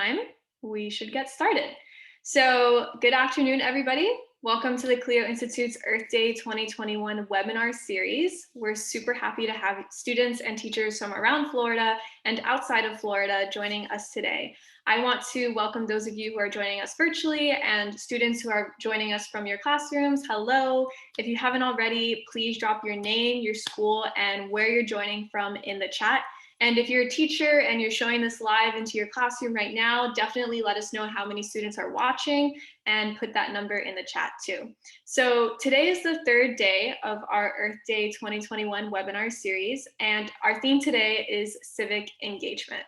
time, we should get started. So good afternoon, everybody. Welcome to the Clio Institute's Earth Day 2021 webinar series. We're super happy to have students and teachers from around Florida and outside of Florida joining us today. I want to welcome those of you who are joining us virtually and students who are joining us from your classrooms. Hello. If you haven't already, please drop your name, your school, and where you're joining from in the chat. And if you're a teacher and you're showing this live into your classroom right now, definitely let us know how many students are watching and put that number in the chat too. So today is the third day of our Earth Day 2021 webinar series, and our theme today is Civic Engagement.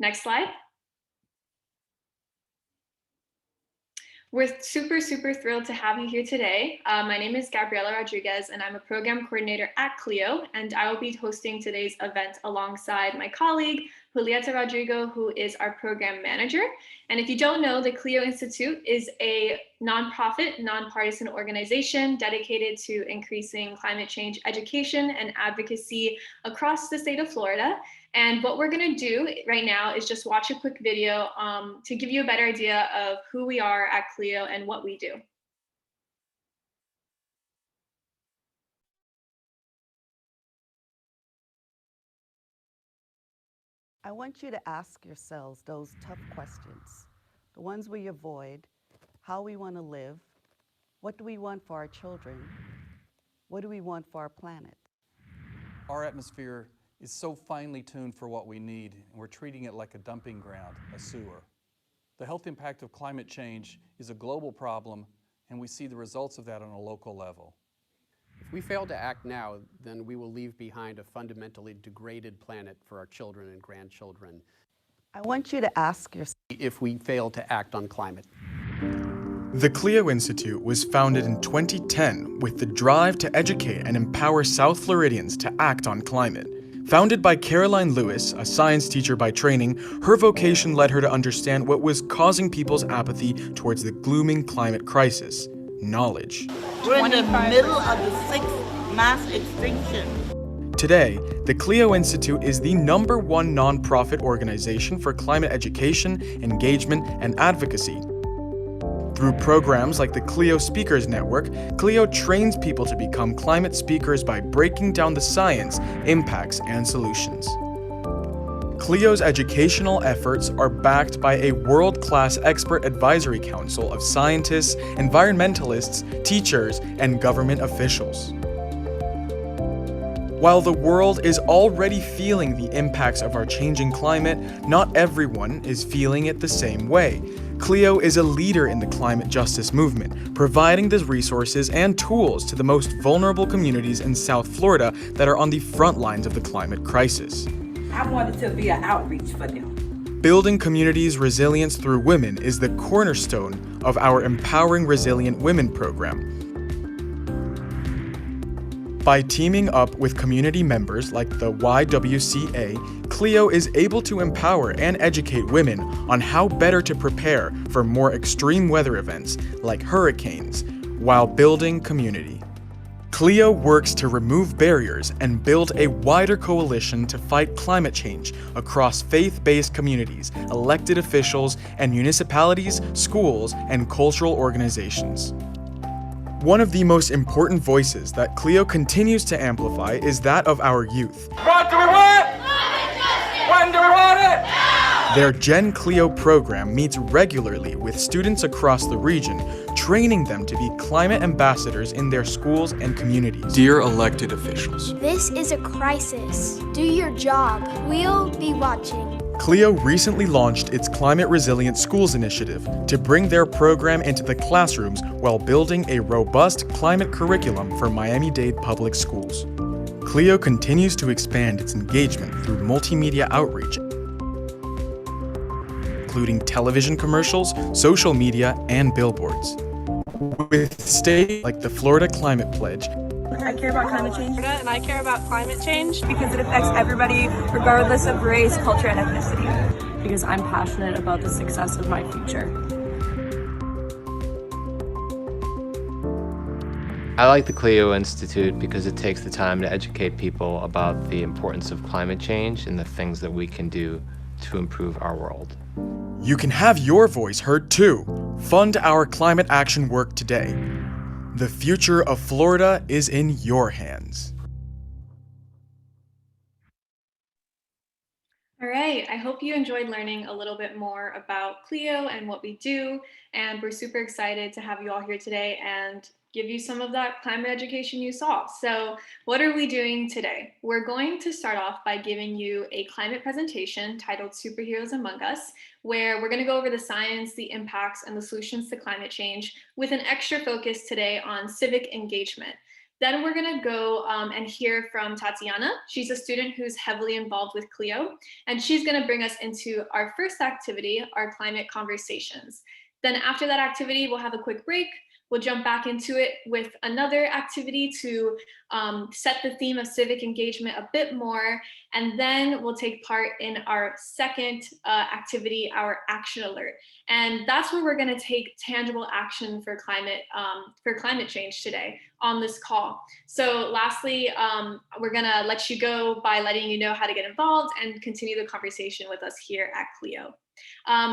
Next slide. We're super thrilled to have you here today. My name is Gabriela Rodriguez, and I'm a program coordinator at Clio, and I will be hosting today's event alongside my colleague, Julieta Rodrigo, who is our program manager. And if you don't know, the Clio Institute is a nonprofit, nonpartisan organization dedicated to increasing climate change education and advocacy across the state of Florida. And what we're going to do right now is just watch a quick video to give you a better idea of who we are at Clio and what we do. I want you to ask yourselves those tough questions, the ones we avoid: how we want to live, what do we want for our children, what do we want for our planet? Our atmosphere is so finely tuned for what we need, and we're treating it like a dumping ground, a sewer. The health impact of climate change is a global problem, and we see the results of that on a local level. If we fail to act now, then we will leave behind a fundamentally degraded planet for our children and grandchildren. I want you to ask yourself If we fail to act on climate. The Clio Institute was founded in 2010 with the drive to educate and empower South Floridians to act on climate. Founded by Caroline Lewis, a science teacher by training, her vocation led her to understand what was causing people's apathy towards the glooming climate crisis: knowledge. We're in the middle of the 6th mass extinction. Today, the Clio Institute is the #1 nonprofit organization for climate education, engagement, and advocacy. Through programs like the Clio Speakers Network, Clio trains people to become climate speakers by breaking down the science, impacts, and solutions. Clio's educational efforts are backed by a world-class expert advisory council of scientists, environmentalists, teachers, and government officials. While the world is already feeling the impacts of our changing climate, not everyone is feeling it the same way. Clio is a leader in the climate justice movement, providing the resources and tools to the most vulnerable communities in South Florida that are on the front lines of the climate crisis. I wanted to be an outreach for them. Building communities' resilience through women is the cornerstone of our Empowering Resilient Women program. By teaming up with community members like the YWCA, Clio is able to empower and educate women on how better to prepare for more extreme weather events like hurricanes while building community. Clio works to remove barriers and build a wider coalition to fight climate change across faith-based communities, elected officials, and municipalities, schools, and cultural organizations. One of the most important voices that Clio continues to amplify is that of our youth. What do we want? When do we want it? Now! Their Gen Clio program meets regularly with students across the region, training them to be climate ambassadors in their schools and communities. Dear elected officials, this is a crisis. Do your job. We'll be watching. Clio recently launched its Climate Resilient Schools initiative to bring their program into the classrooms while building a robust climate curriculum for Miami-Dade public schools. Clio continues to expand its engagement through multimedia outreach, including television commercials, social media, and billboards. With states like the Florida Climate Pledge, I care about climate change, and I care about climate change because it affects everybody regardless of race, culture, and ethnicity. Because I'm passionate about the success of my future. I like the Clio Institute because it takes the time to educate people about the importance of climate change and the things that we can do to improve our world. You can have your voice heard too. Fund our climate action work today. The future of Florida is in your hands. All right, I hope you enjoyed learning a little bit more about Clio and what we do, and we're super excited to have you all here today and give you some of that climate education you saw. So what are we doing today? We're going to start off by giving you a climate presentation titled Superheroes Among Us, where we're going to go over the science, the impacts, and the solutions to climate change with an extra focus today on civic engagement. Then we're going to go and hear from Tatiana. She's a student who's heavily involved with Clio, and she's going to bring us into our first activity, our climate conversations. Then after that activity, we'll have a quick break. We'll jump back into it with another activity to set the theme of civic engagement a bit more. And then we'll take part in our second activity, our action alert. And that's where we're going to take tangible action for climate change today on this call. So lastly, we're going to let you go by letting you know how to get involved and continue the conversation with us here at Clio.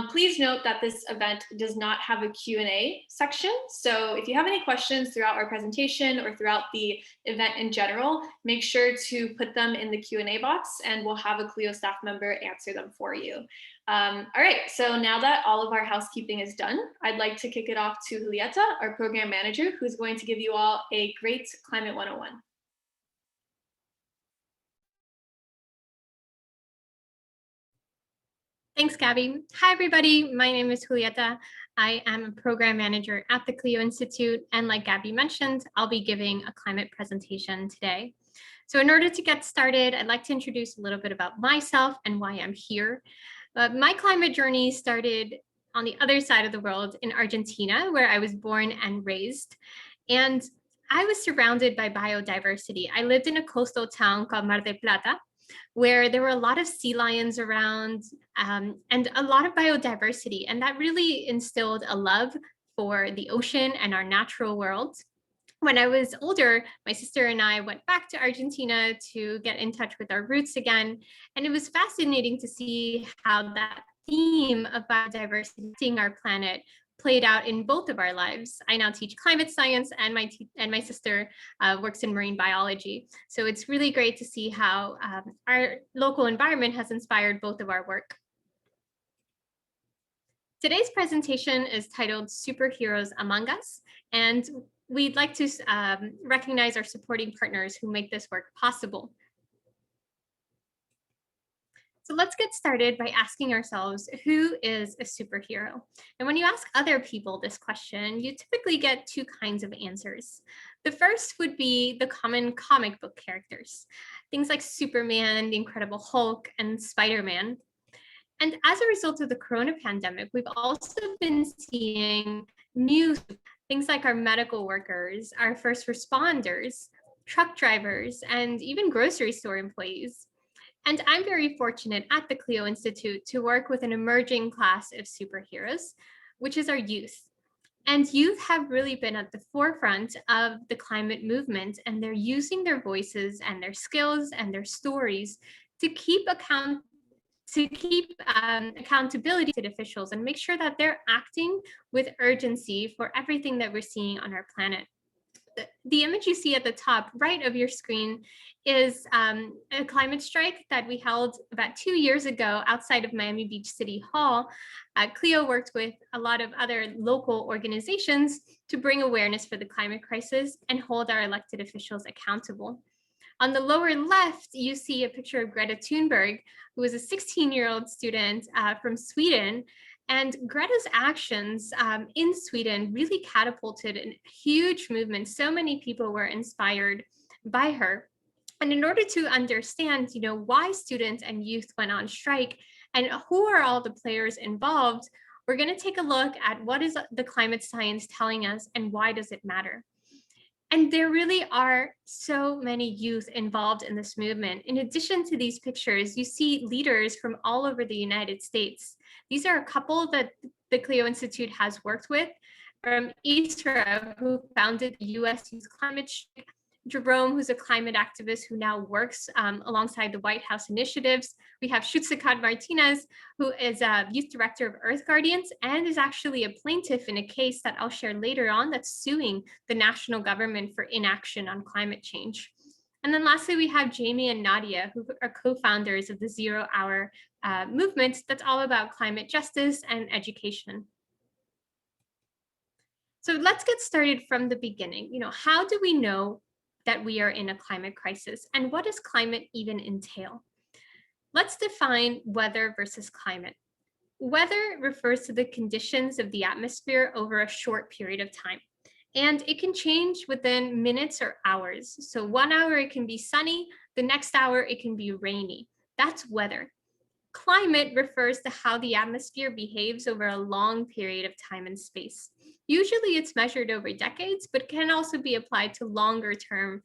Please note that this event does not have a Q&A section. So if you have any questions throughout our presentation or throughout the event in general, make sure to put them in the Q&A box and we'll have a Clio staff member answer them for you. All right, so now that all of our housekeeping is done, I'd like to kick it off to Julieta, our program manager, who's going to give you all a great Climate 101. Thanks, Gabby. Hi, everybody. My name is Julieta. I am a program manager at the Clio Institute. And like Gabby mentioned, I'll be giving a climate presentation today. So in order to get started, I'd like to introduce a little bit about myself and why I'm here. My climate journey started on the other side of the world in Argentina, where I was born and raised. And I was surrounded by biodiversity. I lived in a coastal town called Mar del Plata, where there were a lot of sea lions around and a lot of biodiversity. And that really instilled a love for the ocean and our natural world. When I was older, my sister and I went back to Argentina to get in touch with our roots again. And it was fascinating to see how that theme of biodiversity, seeing our planet, played out in both of our lives. I now teach climate science, and my sister works in marine biology. So it's really great to see how our local environment has inspired both of our work. Today's presentation is titled Superheroes Among Us, and we'd like to recognize our supporting partners who make this work possible. So let's get started by asking ourselves, who is a superhero? And when you ask other people this question, you typically get two kinds of answers. The first would be the common comic book characters, things like Superman, the Incredible Hulk, and Spider-Man. And as a result of the corona pandemic, we've also been seeing new things like our medical workers, our first responders, truck drivers, and even grocery store employees. And I'm very fortunate at the Clio Institute to work with an emerging class of superheroes, which is our youth. And youth have really been at the forefront of the climate movement, and they're using their voices and their skills and their stories to keep accountability to officials and make sure that they're acting with urgency for everything that we're seeing on our planet. The image you see at the top right of your screen is a climate strike that we held about 2 years ago outside of Miami Beach City Hall. Clio worked with a lot of other local organizations to bring awareness for the climate crisis and hold our elected officials accountable. On the lower left, you see a picture of Greta Thunberg, who was a 16-year-old student from Sweden. And Greta's actions in Sweden really catapulted a huge movement. So many people were inspired by her. And in order to understand, why students and youth went on strike and who are all the players involved, we're going to take a look at what is the climate science telling us and why does it matter. And there really are so many youth involved in this movement. In addition to these pictures, you see leaders from all over the United States. These are a couple that the Clio Institute has worked with, from Isra, who founded the U.S. Youth Climate Strike, Jerome, who's a climate activist who now works alongside the White House initiatives. We have Shutsakat Martinez, who is a youth director of Earth Guardians and is actually a plaintiff in a case that I'll share later on that's suing the national government for inaction on climate change. And then lastly, we have Jamie and Nadia, who are co-founders of the 0 Hour movement that's all about climate justice and education. So let's get started from the beginning. How do we know that we are in a climate crisis, and what does climate even entail? Let's define weather versus climate. Weather refers to the conditions of the atmosphere over a short period of time, and it can change within minutes or hours. So 1 hour it can be sunny, the next hour it can be rainy. That's weather. Climate refers to how the atmosphere behaves over a long period of time and space. Usually it's measured over decades, but can also be applied to longer term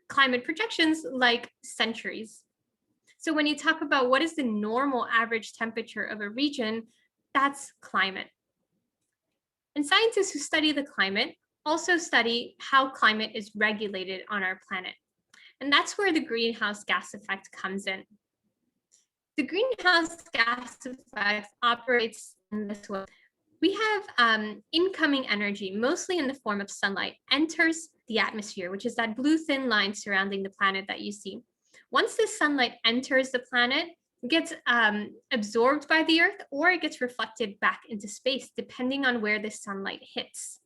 climate projections like centuries. So when you talk about what is the normal average temperature of a region, that's climate. And scientists who study the climate also study how climate is regulated on our planet. And that's where the greenhouse gas effect comes in. The greenhouse gas effect operates in this way. We have incoming energy, mostly in the form of sunlight, enters the atmosphere, which is that blue thin line surrounding the planet that you see. Once the sunlight enters the planet, it gets absorbed by the Earth, or it gets reflected back into space, depending on where the sunlight hits.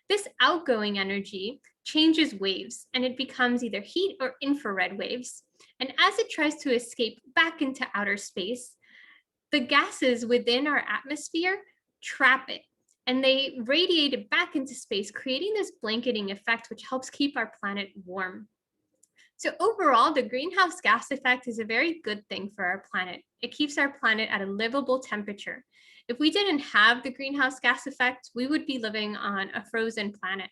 This outgoing energy changes waves, and it becomes either heat or infrared waves. And as it tries to escape back into outer space, the gases within our atmosphere trap it, and they radiate it back into space, creating this blanketing effect, which helps keep our planet warm. So overall, the greenhouse gas effect is a very good thing for our planet. It keeps our planet at a livable temperature. If we didn't have the greenhouse gas effect, we would be living on a frozen planet.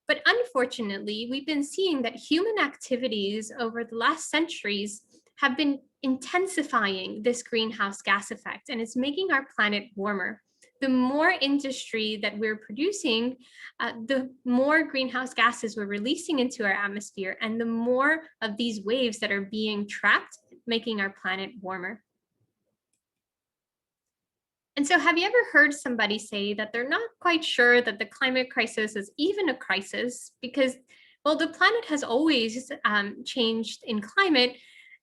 But unfortunately, we've been seeing that human activities over the last centuries have been intensifying this greenhouse gas effect, and it's making our planet warmer. The more industry that we're producing, the more greenhouse gases we're releasing into our atmosphere, and the more of these waves that are being trapped, making our planet warmer. And so have you ever heard somebody say that they're not quite sure that the climate crisis is even a crisis because, well, the planet has always changed in climate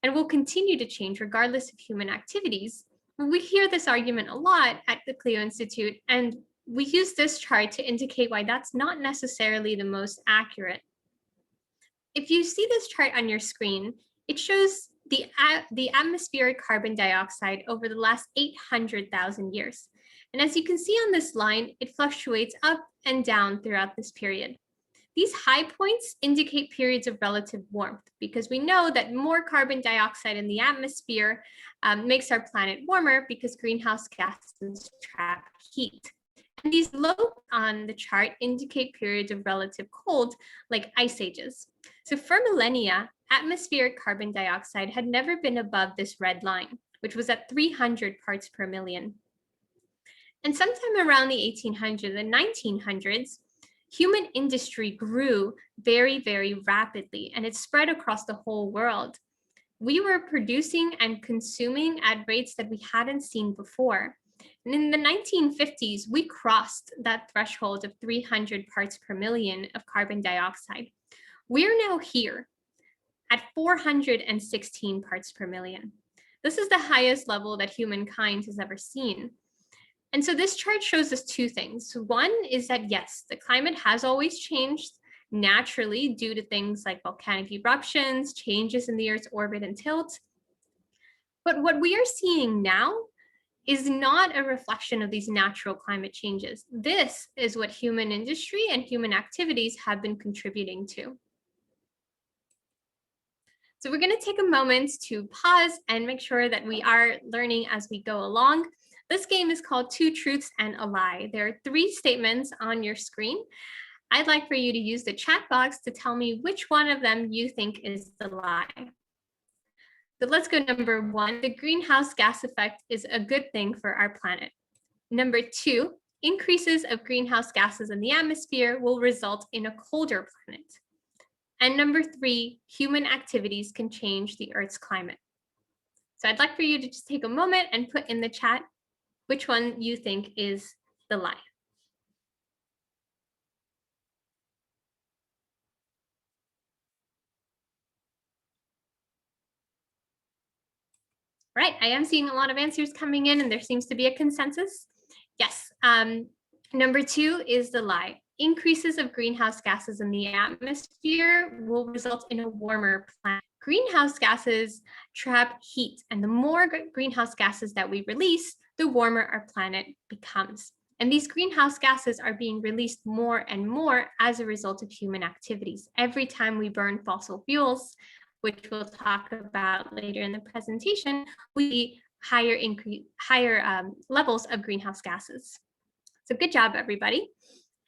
and will continue to change regardless of human activities? We hear this argument a lot at the Clio Institute, and we use this chart to indicate why that's not necessarily the most accurate. If you see this chart on your screen, it shows the atmospheric carbon dioxide over the last 800,000 years. And as you can see on this line, it fluctuates up and down throughout this period. These high points indicate periods of relative warmth because we know that more carbon dioxide in the atmosphere makes our planet warmer because greenhouse gases trap heat. And these lows on the chart indicate periods of relative cold, like ice ages. So for millennia, atmospheric carbon dioxide had never been above this red line, which was at 300 parts per million. And sometime around the 1800s and 1900s, human industry grew very, very rapidly, and it spread across the whole world. We were producing and consuming at rates that we hadn't seen before. And in the 1950s, we crossed that threshold of 300 parts per million of carbon dioxide. We're now here at 416 parts per million. This is the highest level that humankind has ever seen. And so this chart shows us two things. One is that, yes, the climate has always changed naturally due to things like volcanic eruptions, changes in the Earth's orbit and tilt. But what we are seeing now is not a reflection of these natural climate changes. This is what human industry and human activities have been contributing to. So we're going to take a moment to pause and make sure that we are learning as we go along. This game is called Two Truths and a Lie. There are 3 statements on your screen. I'd like for you to use the chat box to tell me which one of them you think is the lie. So let's go number 1. The greenhouse gas effect is a good thing for our planet. Number 2, increases of greenhouse gases in the atmosphere will result in a colder planet. And number 3, human activities can change the Earth's climate. So I'd like for you to just take a moment and put in the chat which one you think is the lie. All right, I am seeing a lot of answers coming in, and there seems to be a consensus. Yes, number 2 is the lie. Increases of greenhouse gases in the atmosphere will result in a warmer planet. Greenhouse gases trap heat, and the more greenhouse gases that we release, the warmer our planet becomes. And these greenhouse gases are being released more and more as a result of human activities. Every time we burn fossil fuels, which we'll talk about later in the presentation, we see higher levels of greenhouse gases. So good job, everybody.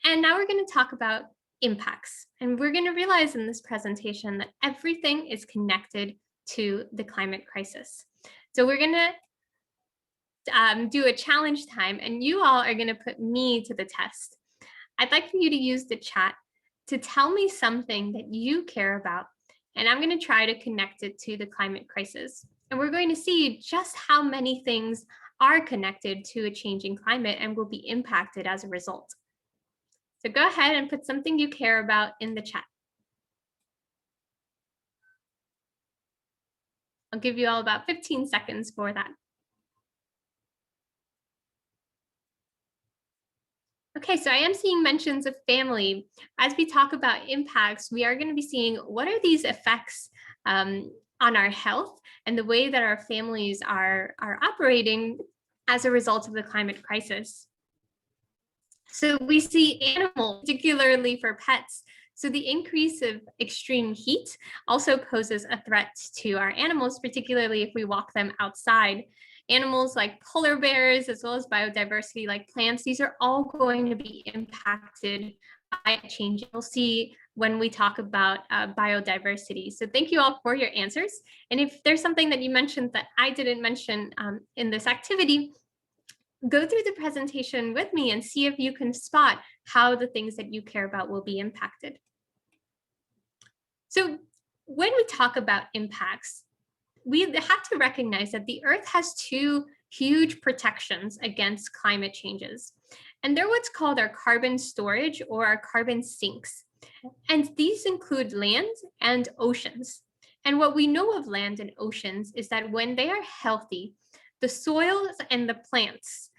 And now we're going to talk about impacts. And we're going to realize in this presentation that everything is connected to the climate crisis. So we're going to do a challenge time, and you all are going to put me to the test. I'd like for you to use the chat to tell me something that you care about, and I'm going to try to connect it to the climate crisis. And we're going to see just how many things are connected to a changing climate and will be impacted as a result. So go ahead and put something you care about in the chat. I'll give you all about 15 seconds for that. Okay, so I am seeing mentions of family. As we talk about impacts, we are going to be seeing what are these effects on our health and the way that our families are operating as a result of the climate crisis. So we see animals, particularly for pets. So the increase of extreme heat also poses a threat to our animals, particularly if we walk them outside. Animals like polar bears, as well as biodiversity like plants, these are all going to be impacted by change. We'll see when we talk about biodiversity. So thank you all for your answers. And if there's something that you mentioned that I didn't mention in this activity, go through the presentation with me and see if you can spot how the things that you care about will be impacted. So when we talk about impacts, we have to recognize that the Earth has 2 huge protections against climate changes. And they're what's called our carbon storage or our carbon sinks. And these include land and oceans. And what we know of land and oceans is that when they are healthy, the soils and the plants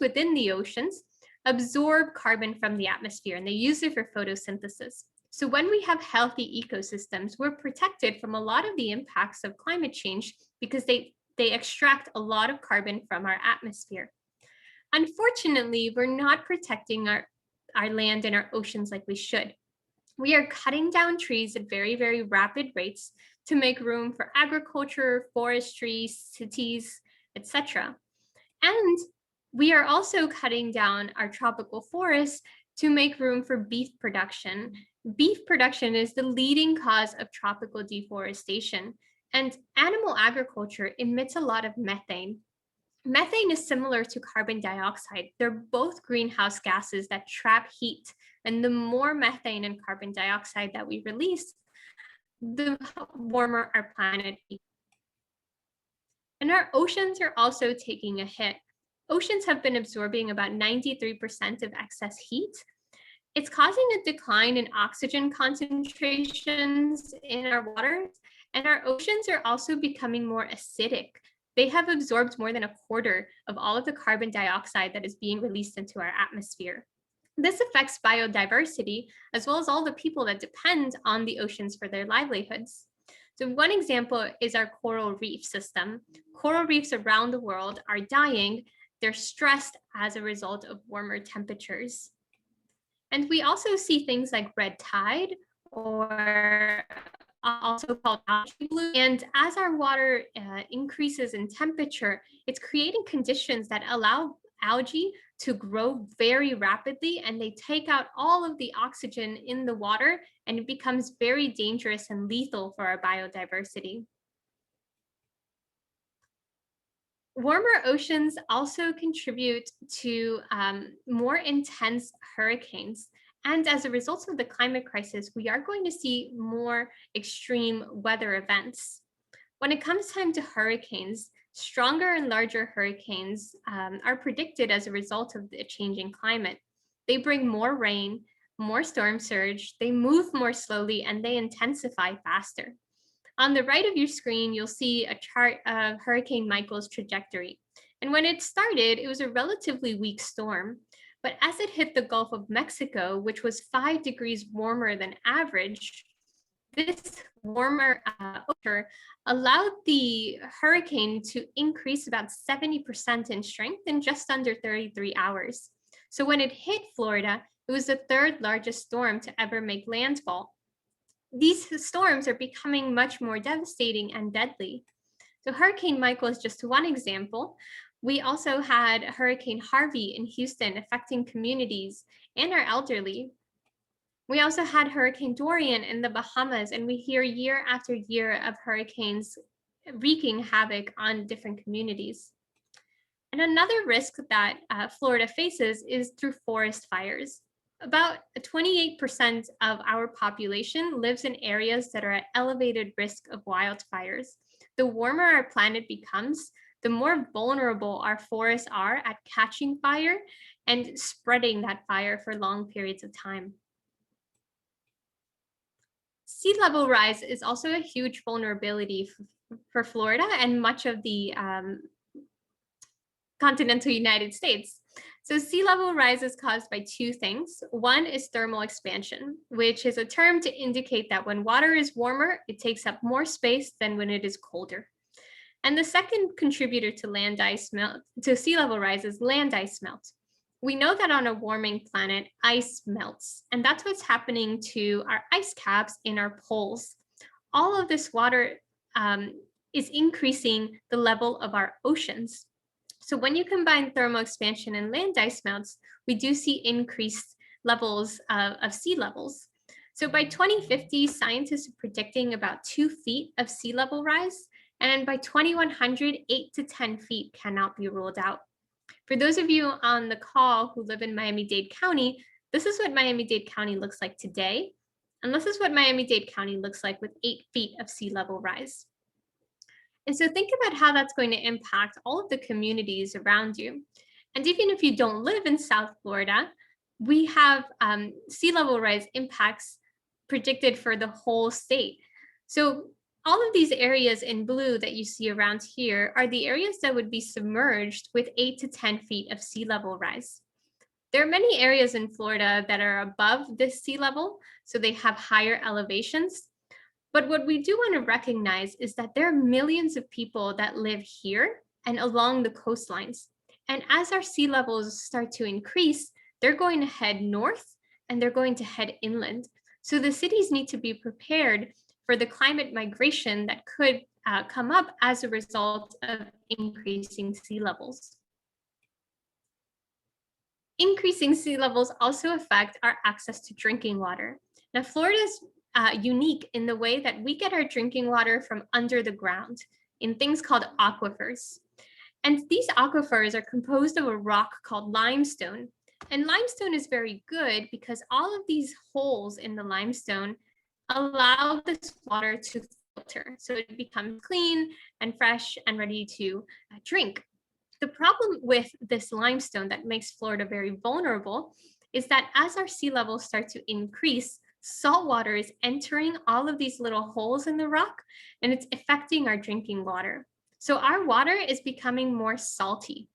within the oceans absorb carbon from the atmosphere, and they use it for photosynthesis. So when we have healthy ecosystems, we're protected from a lot of the impacts of climate change because they extract a lot of carbon from our atmosphere. Unfortunately, we're not protecting our land and our oceans like we should. We are cutting down trees at very, very rapid rates to make room for agriculture, forestry, cities, etc. And we are also cutting down our tropical forests to make room for beef production. Beef production is the leading cause of tropical deforestation, and animal agriculture emits a lot of methane. Methane is similar to carbon dioxide. They're both greenhouse gases that trap heat, and the more methane and carbon dioxide that we release, the warmer our planet is. And our oceans are also taking a hit. Oceans have been absorbing about 93% of excess heat. It's causing a decline in oxygen concentrations in our waters, and our oceans are also becoming more acidic. They have absorbed more than a quarter of all of the carbon dioxide that is being released into our atmosphere. This affects biodiversity, as well as all the people that depend on the oceans for their livelihoods. So one example is our coral reef system. Coral reefs around the world are dying. They're stressed as a result of warmer temperatures. And we also see things like red tide, or also called algae bloom. And as our water increases in temperature, it's creating conditions that allow algae to grow very rapidly, and they take out all of the oxygen in the water, and it becomes very dangerous and lethal for our biodiversity. Warmer oceans also contribute to more intense hurricanes, And as a result of the climate crisis, we are going to see more extreme weather events. When it comes time to hurricanes, stronger and larger hurricanes are predicted as a result of the changing climate. They bring more rain, more storm surge, they move more slowly, and they intensify faster. On the right of your screen, you'll see a chart of Hurricane Michael's trajectory. And when it started, it was a relatively weak storm. But as it hit the Gulf of Mexico, which was 5 degrees warmer than average, this warmer ocean allowed the hurricane to increase about 70% in strength in just under 33 hours. So when it hit Florida, it was the 3rd largest storm to ever make landfall. These storms are becoming much more devastating and deadly. So Hurricane Michael is just one example. We also had Hurricane Harvey in Houston affecting communities and our elderly. We also had Hurricane Dorian in the Bahamas, and we hear year after year of hurricanes wreaking havoc on different communities. And another risk that Florida faces is through forest fires. About 28% of our population lives in areas that are at elevated risk of wildfires. The warmer our planet becomes, the more vulnerable our forests are at catching fire and spreading that fire for long periods of time. Sea level rise is also a huge vulnerability for Florida and much of the continental United States. So sea level rise is caused by 2 things. One is thermal expansion, which is a term to indicate that when water is warmer, it takes up more space than when it is colder. And the second contributor to sea level rise is land ice melt. We know that on a warming planet, ice melts, and that's what's happening to our ice caps in our poles. All of this water is increasing the level of our oceans. So when you combine thermal expansion and land ice melts, we do see increased levels of sea levels. So by 2050, scientists are predicting about 2 feet of sea level rise, and by 2100, 8 to 10 feet cannot be ruled out. For those of you on the call who live in Miami-Dade County, this is what Miami-Dade County looks like today, and this is what Miami-Dade County looks like with 8 feet of sea level rise. And so think about how that's going to impact all of the communities around you. And even if you don't live in South Florida, we have sea level rise impacts predicted for the whole state. So all of these areas in blue that you see around here are the areas that would be submerged with 8 to 10 feet of sea level rise. There are many areas in Florida that are above this sea level, so they have higher elevations. But what we do want to recognize is that there are millions of people that live here and along the coastlines. And as our sea levels start to increase, they're going to head north and they're going to head inland. So the cities need to be prepared for the climate migration that could come up as a result of increasing sea levels. Increasing sea levels also affect our access to drinking water. Now, Florida is unique in the way that we get our drinking water from under the ground in things called aquifers. And these aquifers are composed of a rock called limestone. And limestone is very good because all of these holes in the limestone allow this water to filter. So it becomes clean and fresh and ready to drink. The problem with this limestone that makes Florida very vulnerable is that as our sea levels start to increase, salt water is entering all of these little holes in the rock and it's affecting our drinking water. So our water is becoming more salty.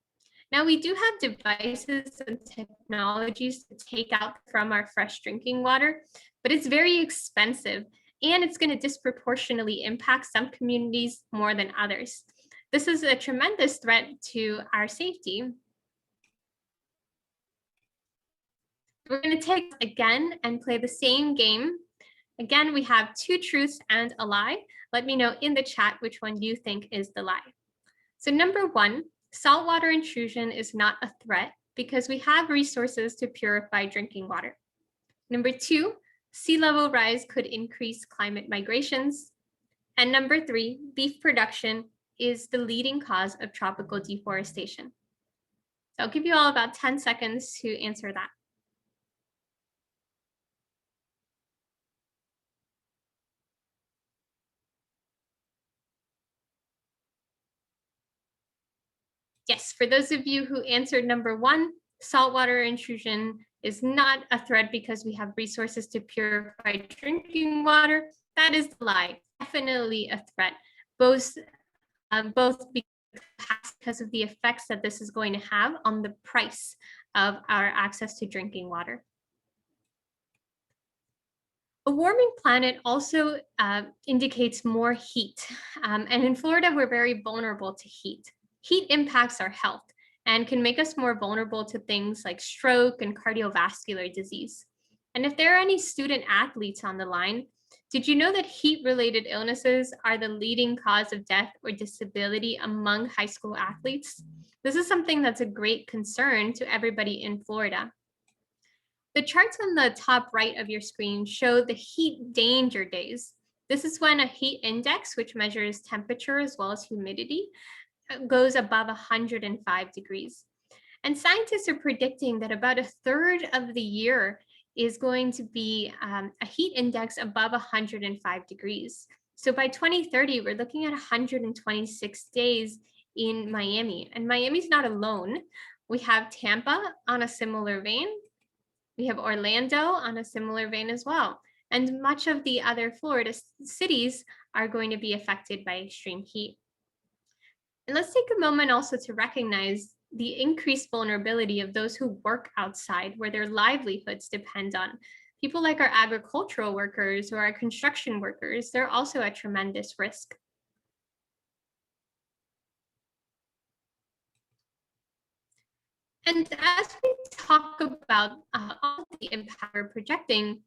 Now we do have devices and technologies to take out from our fresh drinking water, but it's very expensive and it's going to disproportionately impact some communities more than others. This is a tremendous threat to our safety. We're going to take again and play the same game. Again, we have 2 truths and a lie. Let me know in the chat which one you think is the lie. So number 1, saltwater intrusion is not a threat because we have resources to purify drinking water. Number 2, sea level rise could increase climate migrations. And number 3, beef production is the leading cause of tropical deforestation. So I'll give you all about 10 seconds to answer that. For those of you who answered number 1, saltwater intrusion is not a threat because we have resources to purify drinking water. That is a lie. Definitely a threat, both because of the effects that this is going to have on the price of our access to drinking water. A warming planet also indicates more heat. And in Florida, we're very vulnerable to heat. Heat impacts our health and can make us more vulnerable to things like stroke and cardiovascular disease. And if there are any student athletes on the line, did you know that heat-related illnesses are the leading cause of death or disability among high school athletes? This is something that's a great concern to everybody in Florida. The charts on the top right of your screen show the heat danger days. This is when a heat index, which measures temperature as well as humidity, goes above 105 degrees. And scientists are predicting that about a third of the year is going to be a heat index above 105 degrees. So by 2030, we're looking at 126 days in Miami. And Miami's not alone. We have Tampa on a similar vein. We have Orlando on a similar vein as well. And much of the other Florida cities are going to be affected by extreme heat. And let's take a moment also to recognize the increased vulnerability of those who work outside, where their livelihoods depend on. People like our agricultural workers or our construction workers, they're also at tremendous risk. And as we talk about all the impact we're projecting,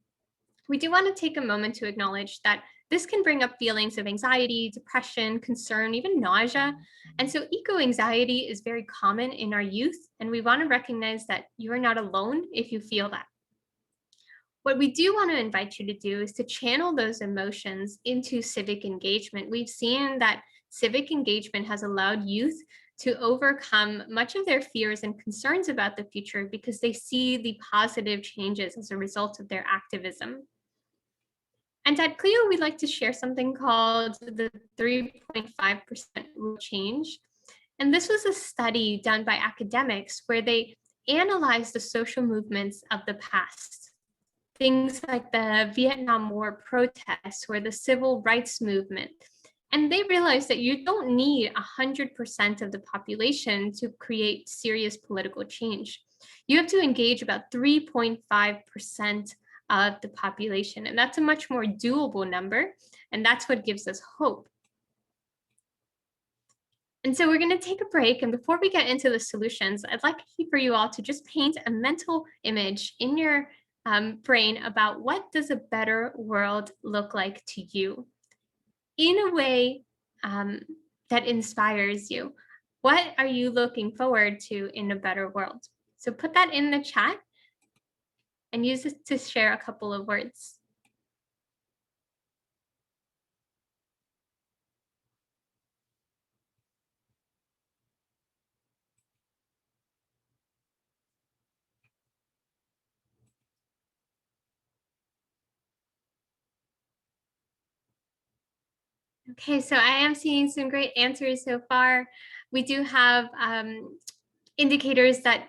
we do want to take a moment to acknowledge that this can bring up feelings of anxiety, depression, concern, even nausea. And so eco-anxiety is very common in our youth, and we want to recognize that you are not alone if you feel that. What we do want to invite you to do is to channel those emotions into civic engagement. We've seen that civic engagement has allowed youth to overcome much of their fears and concerns about the future because they see the positive changes as a result of their activism. And at Clio, we'd like to share something called the 3.5% rule of change. And this was a study done by academics where they analyzed the social movements of the past. Things like the Vietnam War protests or the civil rights movement. And they realized that you don't need 100% of the population to create serious political change. You have to engage about 3.5% of the population. And that's a much more doable number. And that's what gives us hope. And so we're going to take a break. And before we get into the solutions, I'd like for you all to just paint a mental image in your brain about what does a better world look like to you in a way that inspires you. What are you looking forward to in a better world? So put that in the chat and use it to share a couple of words. Okay, so I am seeing some great answers so far. We do have indicators that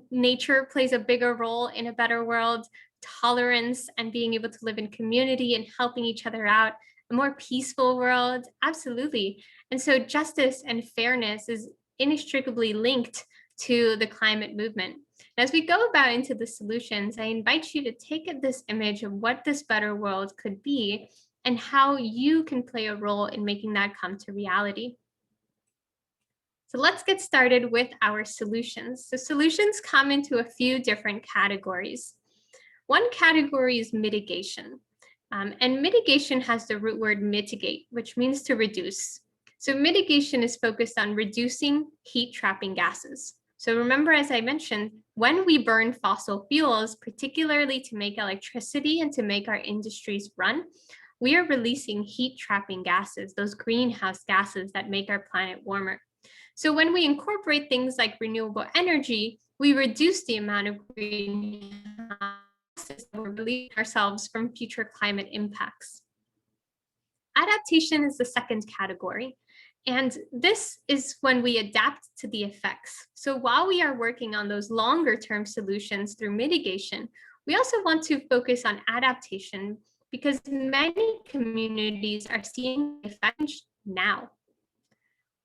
nature plays a bigger role in a better world, tolerance and being able to live in community and helping each other out, a more peaceful world, absolutely. And so justice and fairness is inextricably linked to the climate movement. As we go about into the solutions, I invite you to take this image of what this better world could be and how you can play a role in making that come to reality. So let's get started with our solutions. So solutions come into a few different categories. One category is mitigation. And mitigation has the root word mitigate, which means to reduce. So mitigation is focused on reducing heat trapping gases. So remember, as I mentioned, when we burn fossil fuels, particularly to make electricity and to make our industries run, we are releasing heat trapping gases, those greenhouse gases that make our planet warmer. So when we incorporate things like renewable energy, we reduce the amount of greenhouse gases that we're releasing ourselves from future climate impacts. Adaptation is the second category. And this is when we adapt to the effects. So while we are working on those longer term solutions through mitigation, we also want to focus on adaptation because many communities are seeing effects now.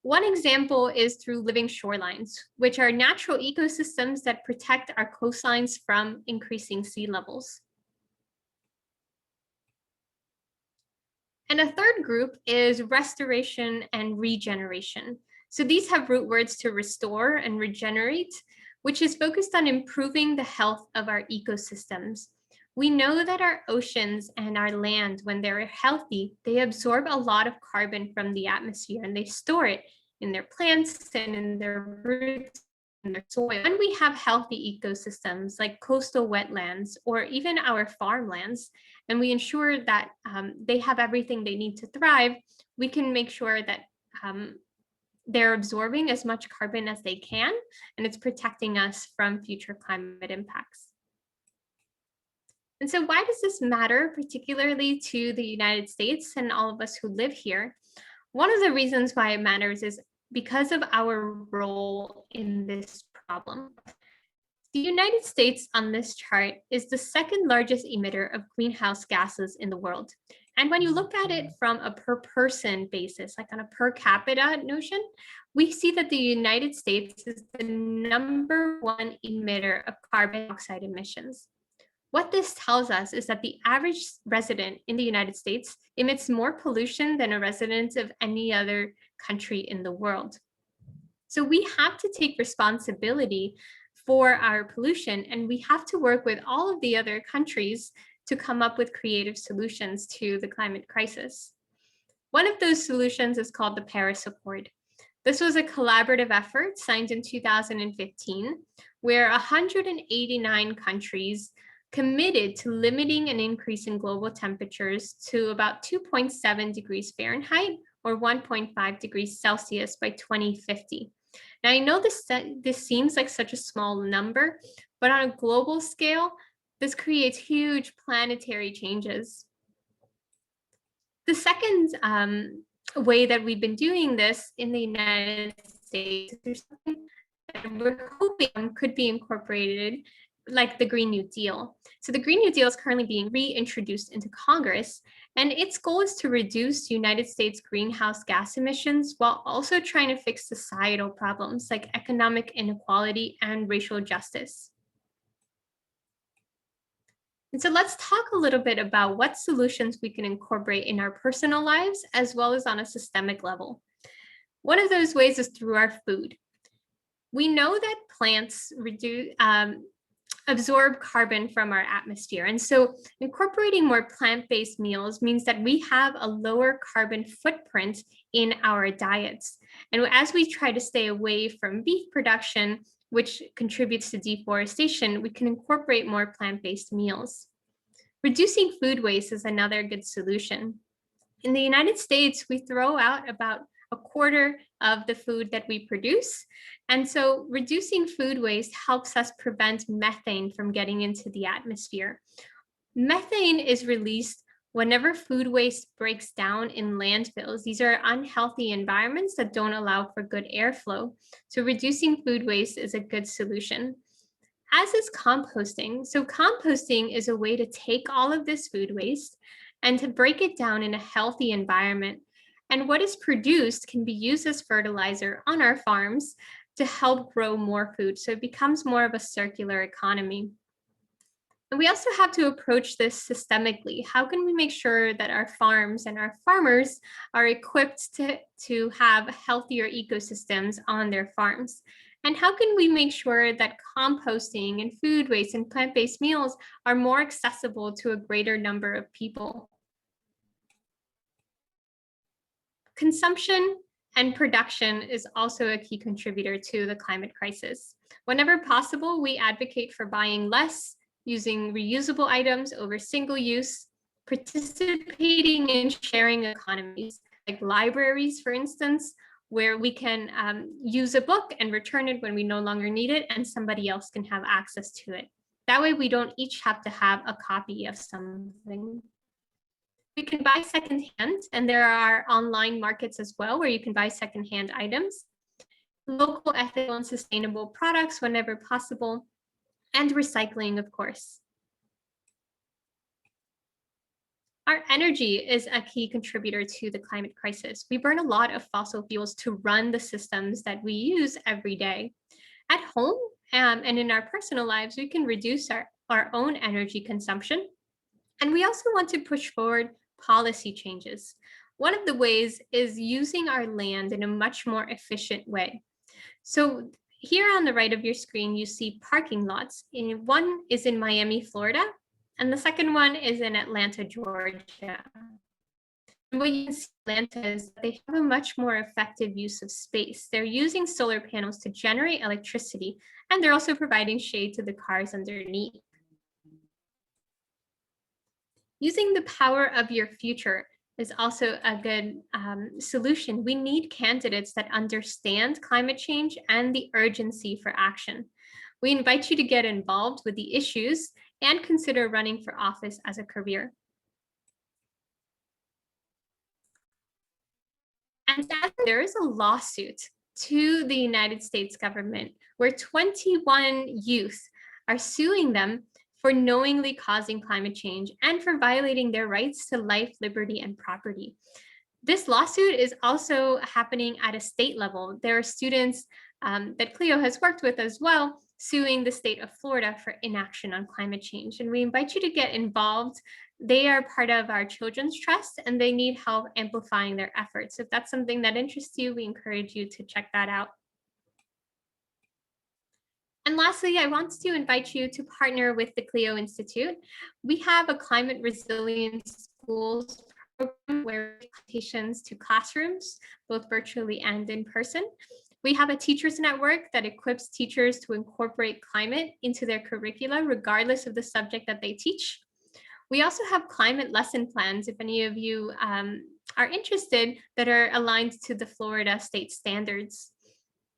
One example is through living shorelines, which are natural ecosystems that protect our coastlines from increasing sea levels. And a third group is restoration and regeneration. So these have root words to restore and regenerate, which is focused on improving the health of our ecosystems. We know that our oceans and our land, when they're healthy, they absorb a lot of carbon from the atmosphere and they store it in their plants and in their roots and their soil. When we have healthy ecosystems like coastal wetlands or even our farmlands, and we ensure that they have everything they need to thrive, we can make sure that they're absorbing as much carbon as they can, and it's protecting us from future climate impacts. And so why does this matter, particularly to the United States and all of us who live here? One of the reasons why it matters is because of our role in this problem. The United States on this chart is the second largest emitter of greenhouse gases in the world. And when you look at it from a per person basis, like on a per capita notion, we see that the United States is the #1 emitter of carbon dioxide emissions. What this tells us is that the average resident in the United States emits more pollution than a resident of any other country in the world. So we have to take responsibility for our pollution, and we have to work with all of the other countries to come up with creative solutions to the climate crisis. One of those solutions is called the Paris Accord. This was a collaborative effort signed in 2015, where 189 countries committed to limiting an increase in global temperatures to about 2.7 degrees Fahrenheit or 1.5 degrees Celsius by 2050. Now, I know this seems like such a small number, but on a global scale, this creates huge planetary changes. The second way that we've been doing this in the United States, there's something that we're hoping could be incorporated, like the Green New Deal. So the Green New Deal is currently being reintroduced into Congress, and its goal is to reduce United States greenhouse gas emissions while also trying to fix societal problems like economic inequality and racial justice. And so let's talk a little bit about what solutions we can incorporate in our personal lives as well as on a systemic level. One of those ways is through our food. We know that plants absorb carbon from our atmosphere. And so incorporating more plant-based meals means that we have a lower carbon footprint in our diets. And as we try to stay away from beef production, which contributes to deforestation, we can incorporate more plant-based meals. Reducing food waste is another good solution. In the United States, we throw out about a quarter of the food that we produce. And so reducing food waste helps us prevent methane from getting into the atmosphere. Methane is released whenever food waste breaks down in landfills. These are unhealthy environments that don't allow for good airflow. So reducing food waste is a good solution. As is composting. So composting is a way to take all of this food waste and to break it down in a healthy environment. And what is produced can be used as fertilizer on our farms to help grow more food. So it becomes more of a circular economy. And we also have to approach this systemically. How can we make sure that our farms and our farmers are equipped to have healthier ecosystems on their farms? And how can we make sure that composting and food waste and plant-based meals are more accessible to a greater number of people? Consumption and production is also a key contributor to the climate crisis. Whenever possible, we advocate for buying less, using reusable items over single use, participating in sharing economies, like libraries, for instance, where we can use a book and return it when we no longer need it, and somebody else can have access to it. That way, we don't each have to have a copy of something. We can buy secondhand, and there are online markets as well where you can buy secondhand items. Local, ethical, and sustainable products whenever possible, and recycling, of course. Our energy is a key contributor to the climate crisis. We burn a lot of fossil fuels to run the systems that we use every day. At home and in our personal lives, we can reduce our own energy consumption. And we also want to push forward policy changes. One of the ways is using our land in a much more efficient way. So here on the right of your screen, you see parking lots. One is in Miami, Florida, and the second one is in Atlanta, Georgia. And what you can see in Atlanta is they have a much more effective use of space. They're using solar panels to generate electricity, and they're also providing shade to the cars underneath. Using the power of your future is also a good solution. We need candidates that understand climate change and the urgency for action. We invite you to get involved with the issues and consider running for office as a career. And there is a lawsuit to the United States government where 21 youth are suing them for knowingly causing climate change and for violating their rights to life, liberty, and property. This lawsuit is also happening at a state level. There are students that Clio has worked with as well, suing the state of Florida for inaction on climate change. And we invite you to get involved. They are part of our Children's Trust, and they need help amplifying their efforts. If that's something that interests you, we encourage you to check that out. And lastly, I want to invite you to partner with the Clio Institute. We have a climate resilient schools program where invitations to classrooms, both virtually and in person. We have a teachers network that equips teachers to incorporate climate into their curricula, regardless of the subject that they teach. We also have climate lesson plans, if any of you are interested, that are aligned to the Florida state standards.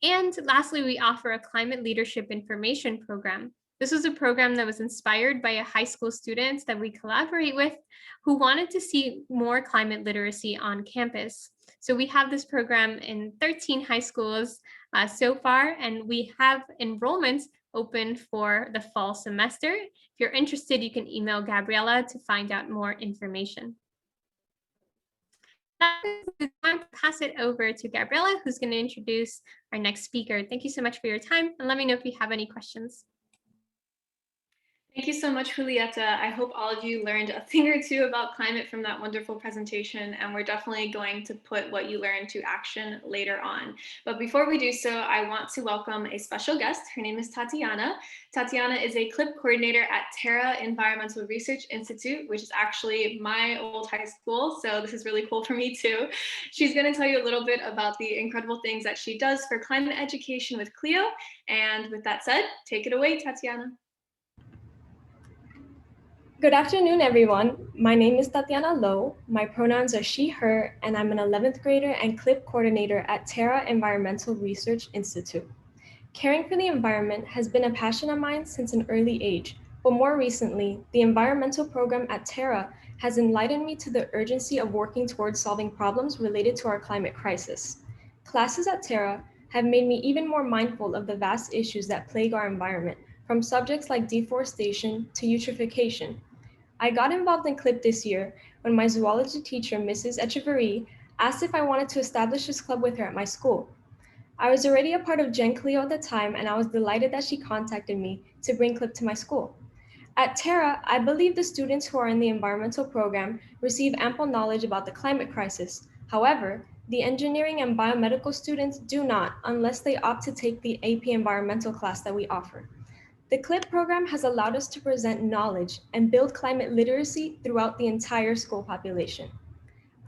And lastly, we offer a climate leadership information program. This was a program that was inspired by a high school student that we collaborate with who wanted to see more climate literacy on campus. So we have this program in 13 high schools so far, and we have enrollments open for the fall semester. If you're interested, you can email Gabriella to find out more information. I'm to pass it over to Gabriella, who's going to introduce our next speaker. Thank you so much for your time, and let me know if you have any questions. Thank you so much, Julieta. I hope all of you learned a thing or two about climate from that wonderful presentation, and we're definitely going to put what you learned to action later on. But before we do so, I want to welcome a special guest. Her name is Tatiana. Tatiana is a CLIP coordinator at Terra Environmental Research Institute, which is actually my old high school, so this is really cool for me too. She's going to tell you a little bit about the incredible things that she does for climate education with Clio. And with that said, take it away, Tatiana. Good afternoon, everyone. My name is Tatiana Lowe. My pronouns are she, her, and I'm an 11th grader and CLIP coordinator at Terra Environmental Research Institute. Caring for the environment has been a passion of mine since an early age, but more recently, the environmental program at Terra has enlightened me to the urgency of working towards solving problems related to our climate crisis. Classes at Terra have made me even more mindful of the vast issues that plague our environment, from subjects like deforestation to eutrophication. I got involved in CLIP this year when my zoology teacher, Mrs. Echeverry, asked if I wanted to establish this club with her at my school. I was already a part of Gen Clio at the time, and I was delighted that she contacted me to bring CLIP to my school. At Terra, I believe the students who are in the environmental program receive ample knowledge about the climate crisis. However, the engineering and biomedical students do not, unless they opt to take the AP environmental class that we offer. The CLIP program has allowed us to present knowledge and build climate literacy throughout the entire school population.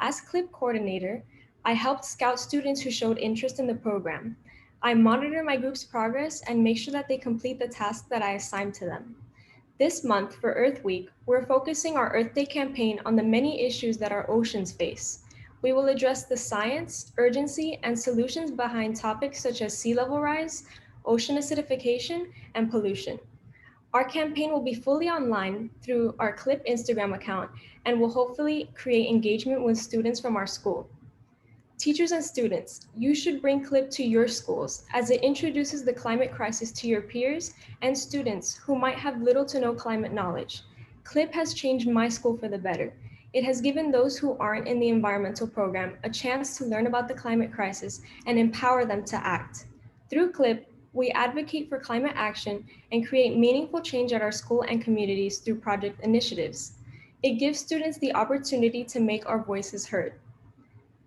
As CLIP coordinator, I helped scout students who showed interest in the program. I monitor my group's progress and make sure that they complete the tasks that I assigned to them. This month for Earth Week, we're focusing our Earth Day campaign on the many issues that our oceans face. We will address the science, urgency, and solutions behind topics such as sea level rise, ocean acidification, and pollution. Our campaign will be fully online through our CLIP Instagram account and will hopefully create engagement with students from our school. Teachers and students, you should bring CLIP to your schools as it introduces the climate crisis to your peers and students who might have little to no climate knowledge. CLIP has changed my school for the better. It has given those who aren't in the environmental program a chance to learn about the climate crisis and empower them to act. Through CLIP, we advocate for climate action and create meaningful change at our school and communities through project initiatives. It gives students the opportunity to make our voices heard.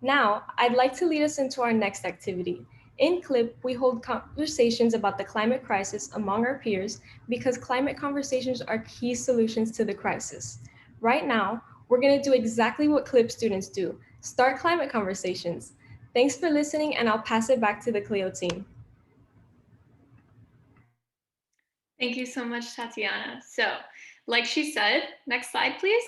Now, I'd like to lead us into our next activity. In CLIP, we hold conversations about the climate crisis among our peers because climate conversations are key solutions to the crisis. Right now, we're going to do exactly what CLIP students do, start climate conversations. Thanks for listening, and I'll pass it back to the Clio team. Thank you so much, Tatiana. So, like she said, next slide, please.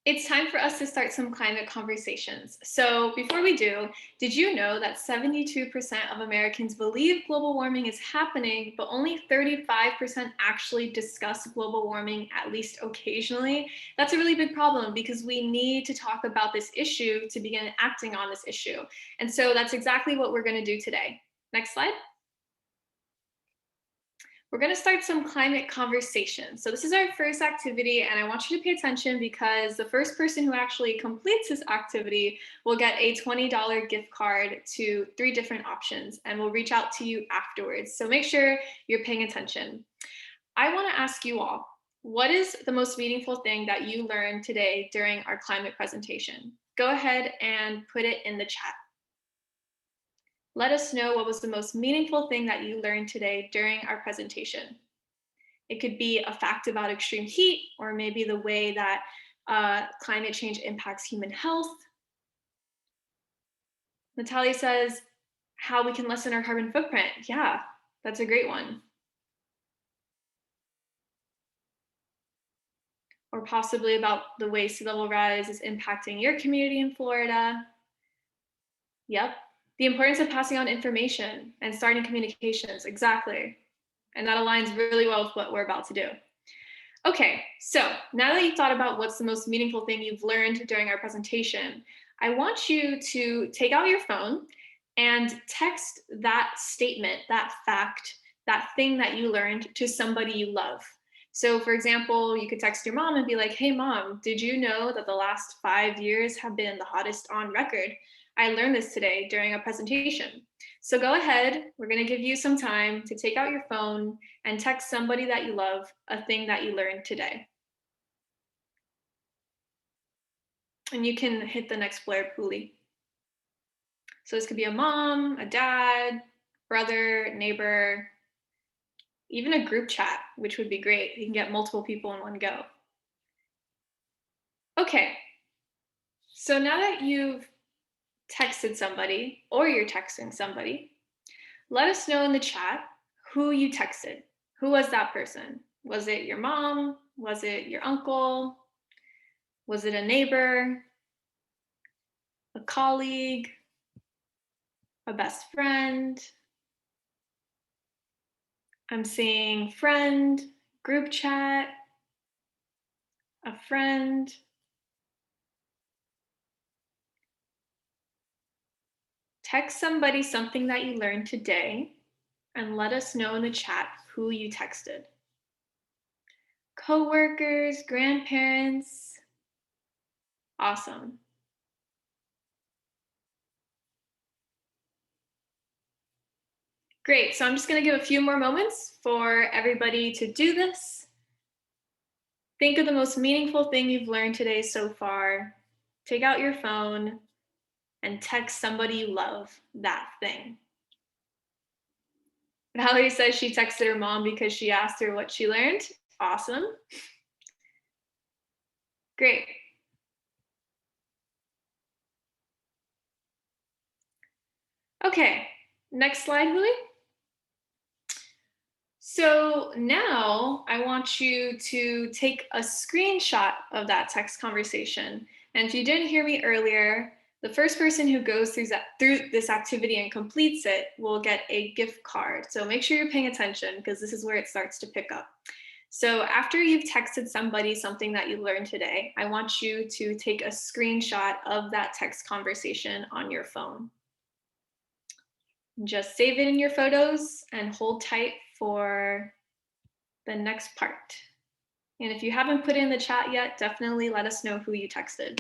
It's time for us to start some climate conversations. So before we do, did you know that 72% of Americans believe global warming is happening, but only 35% actually discuss global warming at least occasionally? That's a really big problem because we need to talk about this issue to begin acting on this issue. And so that's exactly what we're going to do today. Next slide. We're going to start some climate conversation. So this is our first activity, and I want you to pay attention because the first person who actually completes this activity will get a $20 gift card to 3 different options, and we'll reach out to you afterwards. So make sure you're paying attention. I want to ask you all, what is the most meaningful thing that you learned today during our climate presentation? Go ahead and put it in the chat. Let us know what was the most meaningful thing that you learned today during our presentation. It could be a fact about extreme heat, or maybe the way that climate change impacts human health. Natalia says, how we can lessen our carbon footprint. Yeah, that's a great one. Or possibly about the way sea level rise is impacting your community in Florida. Yep. The importance of passing on information and starting communications, exactly. And that aligns really well with what we're about to do. Okay, so now that you've thought about what's the most meaningful thing you've learned during our presentation, I want you to take out your phone and text that statement, that fact, that thing that you learned to somebody you love. So for example, you could text your mom and be like, hey mom, did you know that the last 5 years have been the hottest on record? I learned this today during a presentation. So go ahead, we're gonna give you some time to take out your phone and text somebody that you love a thing that you learned today. And you can hit the next blurb, Huli. So this could be a mom, a dad, brother, neighbor, even a group chat, which would be great. You can get multiple people in one go. Okay, so now that you've texted somebody or you're texting somebody, let us know in the chat who you texted. Who was that person? Was it your mom? Was it your uncle? Was it a neighbor? A colleague? A best friend? I'm seeing friend, group chat, a friend. Text somebody something that you learned today and let us know in the chat who you texted. Coworkers, grandparents. Awesome. Great, so I'm just gonna give a few more moments for everybody to do this. Think of the most meaningful thing you've learned today so far. Take out your phone and text somebody you love that thing. Valerie says she texted her mom because she asked her what she learned. Awesome. Great. Okay, next slide, Huli. So now I want you to take a screenshot of that text conversation. And if you didn't hear me earlier, The first person who goes through this activity and completes it will get a gift card. So make sure you're paying attention because this is where it starts to pick up. So after you've texted somebody something that you learned today, I want you to take a screenshot of that text conversation on your phone. Just save it in your photos and hold tight for the next part. And if you haven't put it in the chat yet, definitely let us know who you texted.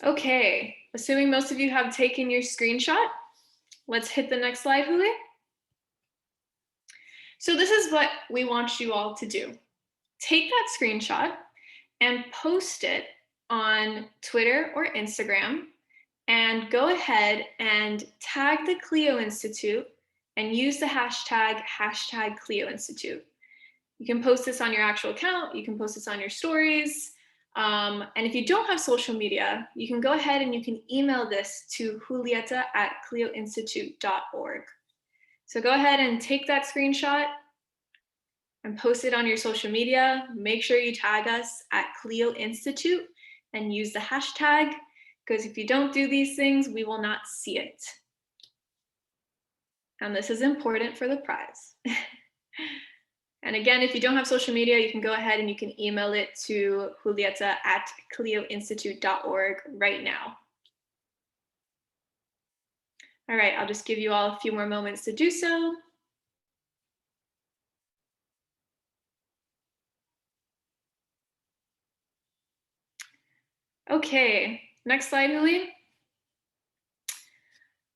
Okay, assuming most of you have taken your screenshot, let's hit the next slide, Julie. So this is what we want you all to do. Take that screenshot and post it on Twitter or Instagram, and go ahead and tag the Clio Institute and use the hashtag Clio Institute. You can post this on your actual account, you can post this on your stories, and if you don't have social media, you can go ahead and you can email this to julieta@clioinstitute.org. So go ahead and take that screenshot and post it on your social media. Make sure you tag us at Clio Institute and use the hashtag, because if you don't do these things, we will not see it. And this is important for the prize. And again, if you don't have social media, you can go ahead and you can email it to julieta@clioinstitute.org right now. All right, I'll just give you all a few more moments to do so. Okay, next slide, Julie.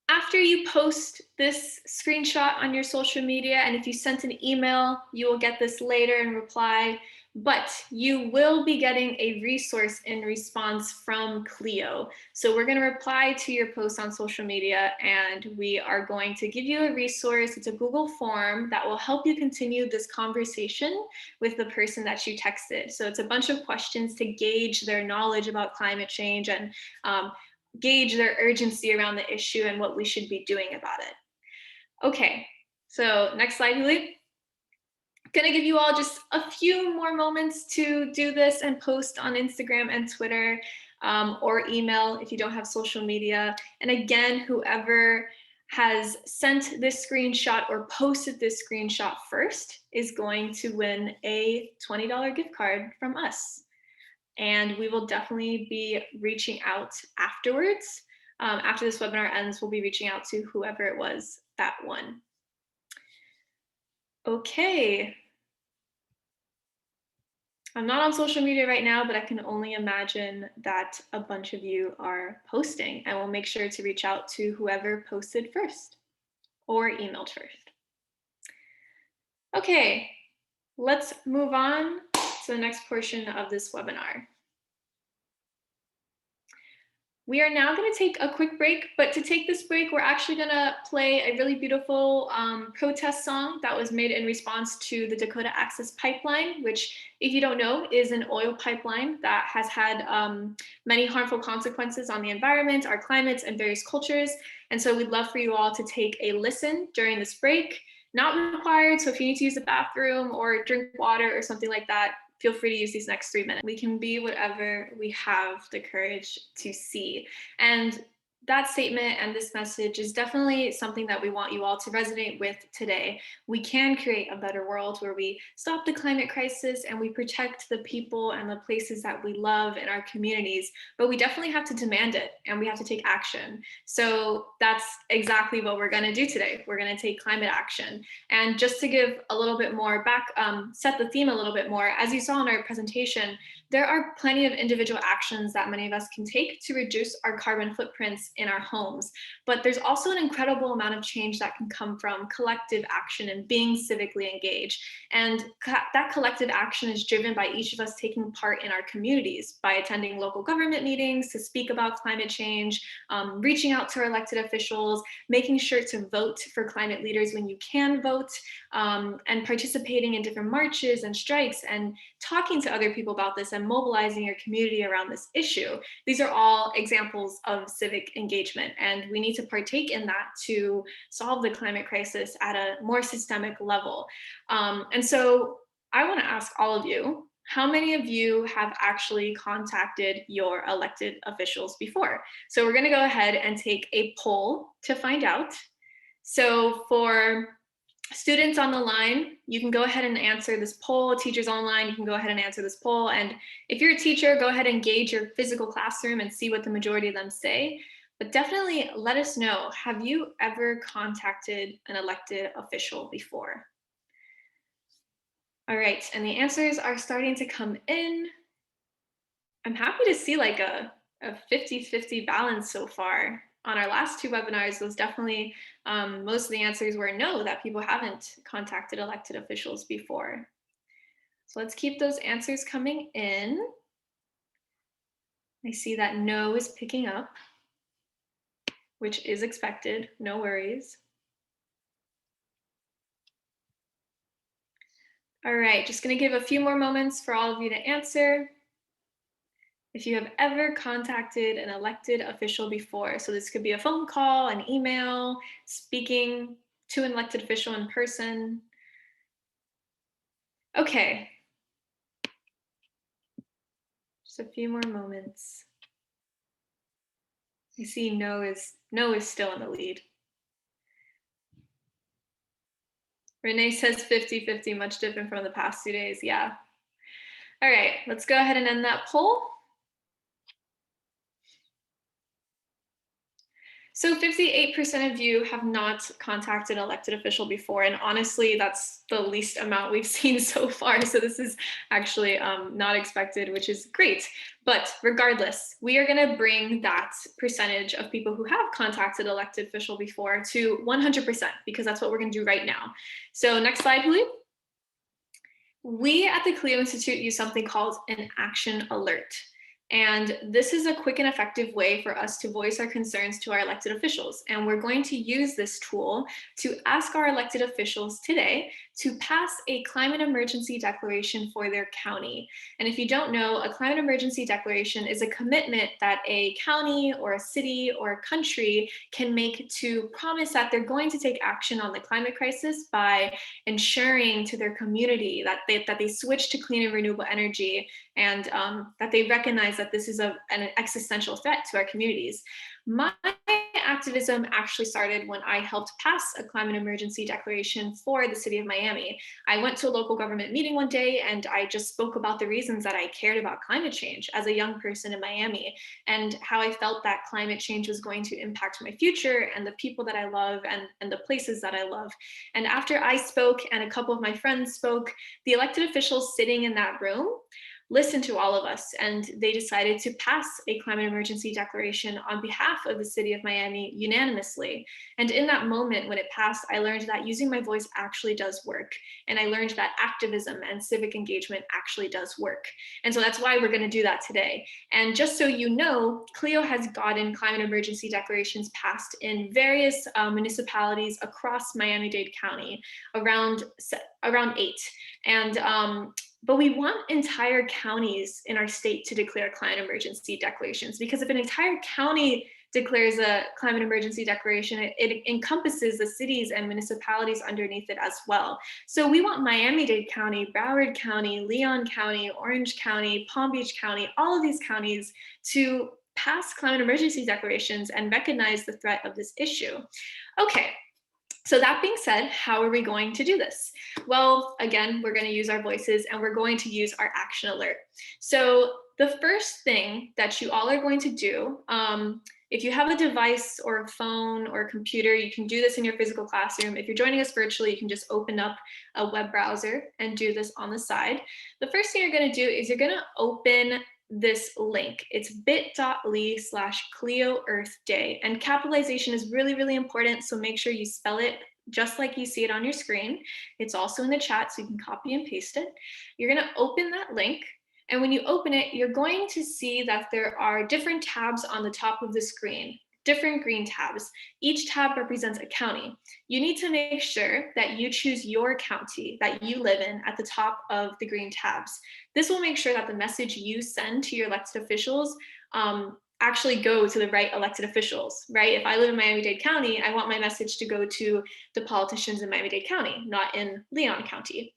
After you post this screenshot on your social media, and if you sent an email, you will get this later in reply, but you will be getting a resource in response from Clio. So we're going to reply to your post on social media, and we are going to give you a resource. It's a Google form that will help you continue this conversation with the person that you texted. So it's a bunch of questions to gauge their knowledge about climate change and gauge their urgency around the issue and what we should be doing about it. Okay, so next slide, Julie. Gonna give you all just a few more moments to do this and post on Instagram and Twitter, or email if you don't have social media. And again, whoever has sent this screenshot or posted this screenshot first is going to win a $20 gift card from us. And we will definitely be reaching out afterwards. After this webinar ends, we'll be reaching out to whoever it was that won. Okay. I'm not on social media right now, but I can only imagine that a bunch of you are posting, and we'll make sure to reach out to whoever posted first or emailed first. Okay, let's move on to the next portion of this webinar. We are now going to take a quick break, but to take this break, we're actually going to play a really beautiful protest song that was made in response to the Dakota Access Pipeline, which, if you don't know, is an oil pipeline that has had many harmful consequences on the environment, our climates, and various cultures. And so we'd love for you all to take a listen during this break. Not required, so if you need to use the bathroom or drink water or something like that, feel free to use these next 3 minutes. We can be whatever we have the courage to see. And that statement and this message is definitely something that we want you all to resonate with today. We can create a better world where we stop the climate crisis and we protect the people and the places that we love in our communities, but we definitely have to demand it and we have to take action. So that's exactly what we're going to do today. We're going to take climate action. And just to give a little bit more back, set the theme a little bit more, as you saw in our presentation, there are plenty of individual actions that many of us can take to reduce our carbon footprints in our homes. But there's also an incredible amount of change that can come from collective action and being civically engaged. And that collective action is driven by each of us taking part in our communities by attending local government meetings to speak about climate change, reaching out to our elected officials, making sure to vote for climate leaders when you can vote, and participating in different marches and strikes and talking to other people about this and mobilizing your community around this issue. These are all examples of civic engagement, and we need to partake in that to solve the climate crisis at a more systemic level. And so I want to ask all of you, how many of you have actually contacted your elected officials before? So we're going to go ahead and take a poll to find out. So for students on the line, you can go ahead and answer this poll. Teachers online, you can go ahead and answer this poll. And if you're a teacher, go ahead and gauge your physical classroom and see what the majority of them say. But definitely let us know, have you ever contacted an elected official before? All right, and the answers are starting to come in. I'm happy to see like a 50-50 balance so far. On our last two webinars, those definitely, most of the answers were no, that people haven't contacted elected officials before. So let's keep those answers coming in. I see that no is picking up, which is expected, no worries. All right, just gonna give a few more moments for all of you to answer. If you have ever contacted an elected official before, so this could be a phone call, an email, speaking to an elected official in person. Okay. Just a few more moments. I see no is still in the lead. Renee says 50-50, much different from the past 2 days. Yeah. All right, let's go ahead and end that poll. So 58% of you have not contacted an elected official before, and honestly, that's the least amount we've seen so far. So this is actually not expected, which is great. But regardless, we are going to bring that percentage of people who have contacted an elected official before to 100%, because that's what we're going to do right now. So next slide, Julie. We at the Clio Institute use something called an action alert. And this is a quick and effective way for us to voice our concerns to our elected officials. And we're going to use this tool to ask our elected officials today to pass a climate emergency declaration for their county. And if you don't know, a climate emergency declaration is a commitment that a county or a city or a country can make to promise that they're going to take action on the climate crisis by ensuring to their community that they switch to clean and renewable energy, and that they recognize that this is an existential threat to our communities. My activism actually started when I helped pass a climate emergency declaration for the city of Miami. I went to a local government meeting one day and I just spoke about the reasons that I cared about climate change as a young person in Miami, and how I felt that climate change was going to impact my future and the people that I love and the places that I love. And after I spoke and a couple of my friends spoke, the elected officials sitting in that room listened to all of us, and they decided to pass a climate emergency declaration on behalf of the city of Miami unanimously. And in that moment when it passed, I learned that using my voice actually does work. And I learned that activism and civic engagement actually does work. And so that's why we're going to do that today. And just so you know, Clio has gotten climate emergency declarations passed in various municipalities across Miami-Dade County, around 8. And but we want entire counties in our state to declare climate emergency declarations, because if an entire county declares a climate emergency declaration, it encompasses the cities and municipalities underneath it as well. So we want Miami-Dade County, Broward County, Leon County, Orange County, Palm Beach County, all of these counties to pass climate emergency declarations and recognize the threat of this issue. Okay. So that being said, how are we going to do this? Well, again, we're going to use our voices and we're going to use our action alert. So the first thing that you all are going to do, if you have a device or a phone or a computer, you can do this in your physical classroom. If you're joining us virtually, you can just open up a web browser and do this on the side. The first thing you're going to do is you're going to open this link. It's bit.ly/Clio Earth Day, and capitalization is really, really important. So make sure you spell it just like you see it on your screen. It's also in the chat, so you can copy and paste it. You're going to open that link. And when you open it, you're going to see that there are different tabs on the top of the screen, different green tabs. Each tab represents a county. You need to make sure that you choose your county that you live in at the top of the green tabs. This will make sure that the message you send to your elected officials actually go to the right elected officials, right? If I live in Miami-Dade County, I want my message to go to the politicians in Miami-Dade County, not in Leon County.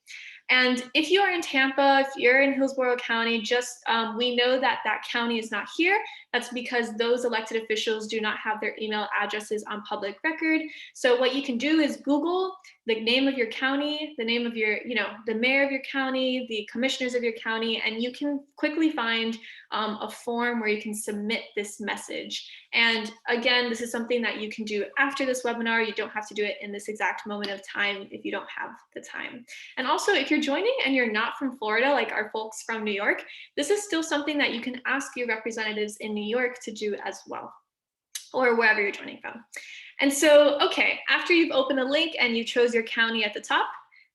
And if you are in Tampa, if you're in Hillsborough County, just we know that that county is not here. That's because those elected officials do not have their email addresses on public record. So what you can do is Google the name of your county, the name of your, the mayor of your county, the commissioners of your county, and you can quickly find a form where you can submit this message. And again, this is something that you can do after this webinar. You don't have to do it in this exact moment of time if you don't have the time. And also, if you're joining and you're not from Florida, like our folks from New York, this is still something that you can ask your representatives in New York to do as well, or wherever you're joining from. And so, okay, after you've opened the link and you chose your county at the top,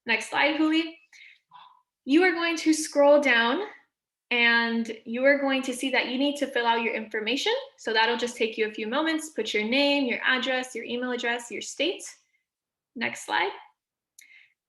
next slide, Huli, you are going to scroll down and you are going to see that you need to fill out your information. So that'll just take you a few moments. Put your name, your address, your email address, your state. Next slide.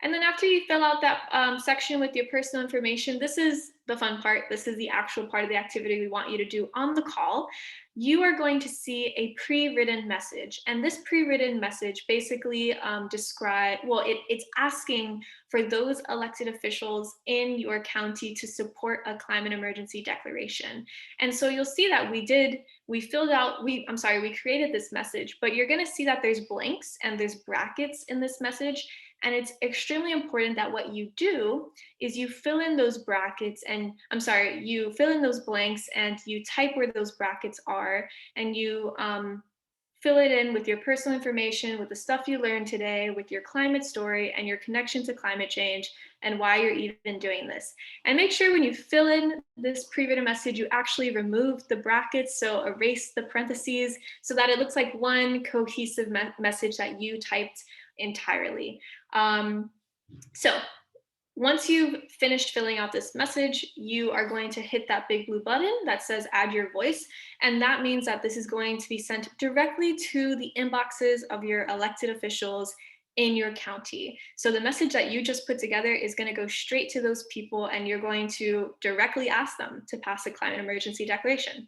And then after you fill out that section with your personal information, this is the fun part. This is the actual part of the activity we want you to do on the call. You are going to see a pre-written message. And this pre-written message basically it's asking for those elected officials in your county to support a climate emergency declaration. And so you'll see that we created this message, but you're going to see that there's blanks and there's brackets in this message. And it's extremely important that what you do is you fill in those brackets you fill in those blanks and you type where those brackets are, and you fill it in with your personal information, with the stuff you learned today, with your climate story and your connection to climate change and why you're even doing this. And make sure when you fill in this pre-written message, you actually remove the brackets, so erase the parentheses so that it looks like one cohesive message that you typed entirely. So once you've finished filling out this message, you are going to hit that big blue button that says add your voice. And that means that this is going to be sent directly to the inboxes of your elected officials in your county. So the message that you just put together is going to go straight to those people, and you're going to directly ask them to pass a climate emergency declaration.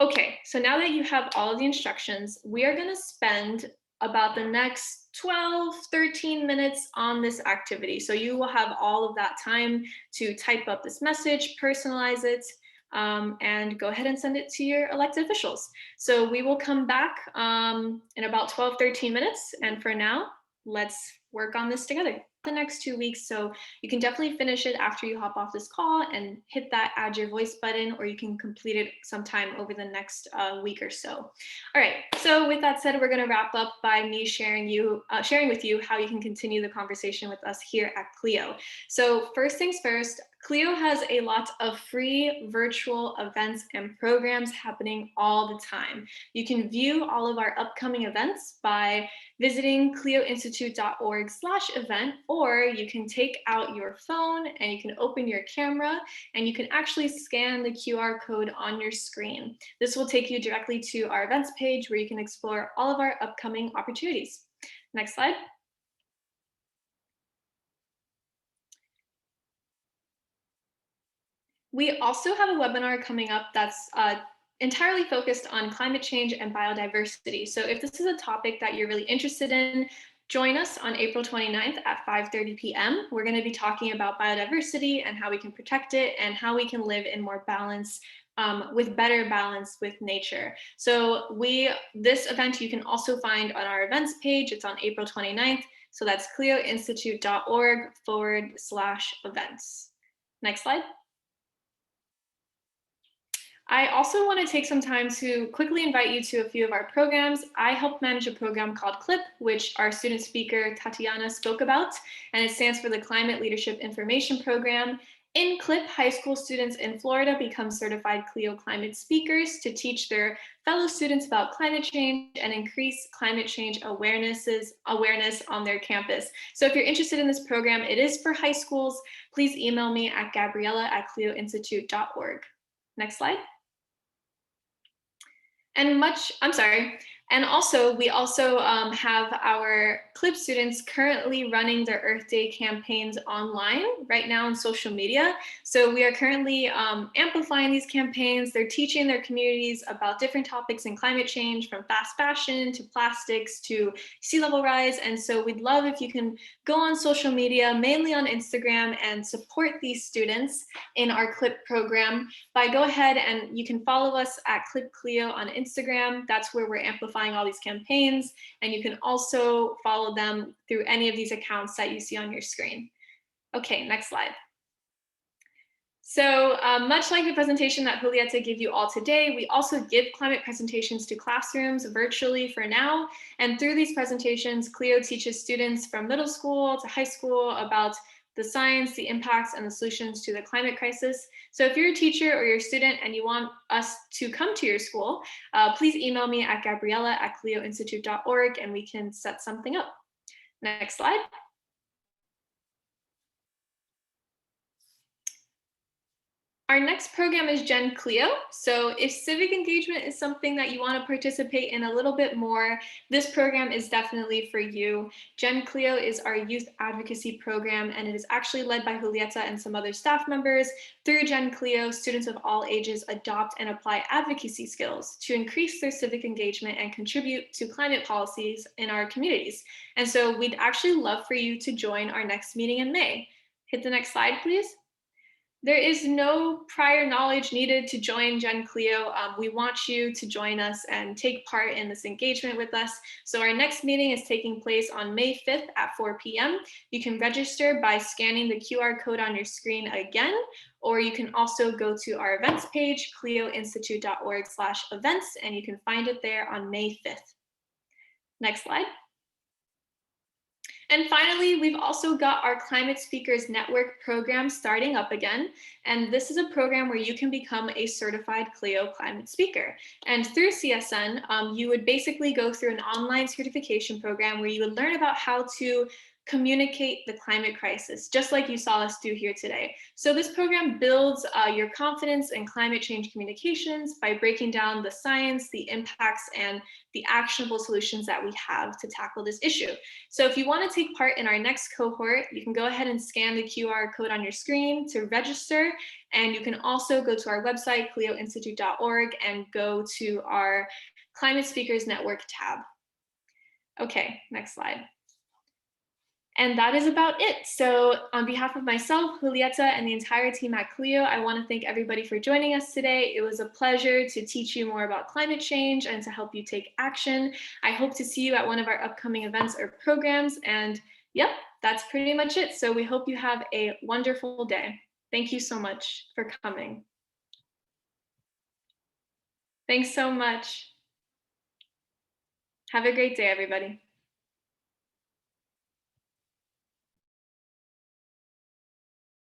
Okay, so now that you have all of the instructions, we are going to spend about the next 12, 13 minutes on this activity. So you will have all of that time to type up this message, personalize it, and go ahead and send it to your elected officials. So we will come back in about 12, 13 minutes. And for now, let's work on this together the next 2 weeks. So you can definitely finish it after you hop off this call and hit that add your voice button, or you can complete it sometime over the next week or so. All right, so with that said, we're going to wrap up by me sharing with you how you can continue the conversation with us here at Clio. So first things first, Clio has a lot of free virtual events and programs happening all the time. You can view all of our upcoming events by visiting clioinstitute.org/event, or you can take out your phone and you can open your camera and you can actually scan the QR code on your screen. This will take you directly to our events page where you can explore all of our upcoming opportunities. Next slide. We also have a webinar coming up that's entirely focused on climate change and biodiversity. So if this is a topic that you're really interested in, join us on April 29th at 5:30 p.m. We're going to be talking about biodiversity and how we can protect it and how we can live in more balance, with better balance with nature. So this event you can also find on our events page. It's on April 29th. So that's clioinstitute.org/events. Next slide. I also want to take some time to quickly invite you to a few of our programs. I help manage a program called CLIP, which our student speaker Tatiana spoke about, and it stands for the Climate Leadership Information Program. In CLIP, high school students in Florida become certified Clio climate speakers to teach their fellow students about climate change and increase climate change awareness on their campus. So if you're interested in this program, it is for high schools. Please email me at gabriella@clioinstitute.org. Next slide. And And also, we also have our CLIP students currently running their Earth Day campaigns online right now on social media. So we are currently amplifying these campaigns. They're teaching their communities about different topics in climate change, from fast fashion to plastics to sea level rise. And so we'd love if you can go on social media, mainly on Instagram, and support these students in our CLIP program by go ahead and you can follow us at CLIP Clio on Instagram. That's where we're amplifying all these campaigns, and you can also follow them through any of these accounts that you see on your screen. Okay, next slide. So much like the presentation that Julieta gave you all today, we also give climate presentations to classrooms virtually for now. And through these presentations, Clio teaches students from middle school to high school about the science, the impacts, and the solutions to the climate crisis. So if you're a teacher or you're a student and you want us to come to your school, please email me at gabriella@clioinstitute.org and we can set something up. Next slide. Our next program is Gen Clio. So if civic engagement is something that you want to participate in a little bit more, this program is definitely for you. Gen Clio is our youth advocacy program, and it is actually led by Julieta and some other staff members. Through Gen Clio, students of all ages adopt and apply advocacy skills to increase their civic engagement and contribute to climate policies in our communities. And so we'd actually love for you to join our next meeting in May. Hit the next slide, please. There is no prior knowledge needed to join Gen Clio. We want you to join us and take part in this engagement with us. So our next meeting is taking place on May 5th at 4 p.m. You can register by scanning the QR code on your screen again, or you can also go to our events page, clioinstitute.org/events, and you can find it there on May 5th. Next slide. And finally, we've also got our Climate Speakers Network program starting up again. And this is a program where you can become a certified Clio climate speaker. And through CSN, you would basically go through an online certification program where you would learn about how to communicate the climate crisis, just like you saw us do here today. So this program builds your confidence in climate change communications by breaking down the science, the impacts, and the actionable solutions that we have to tackle this issue. So if you want to take part in our next cohort, you can go ahead and scan the QR code on your screen to register. And you can also go to our website, clioinstitute.org, and go to our Climate Speakers Network tab. Okay, next slide. And that is about it. So on behalf of myself, Julieta, and the entire team at Clio, I want to thank everybody for joining us today. It was a pleasure to teach you more about climate change and to help you take action. I hope to see you at one of our upcoming events or programs. And yep, that's pretty much it. So we hope you have a wonderful day. Thank you so much for coming. Thanks so much. Have a great day, everybody.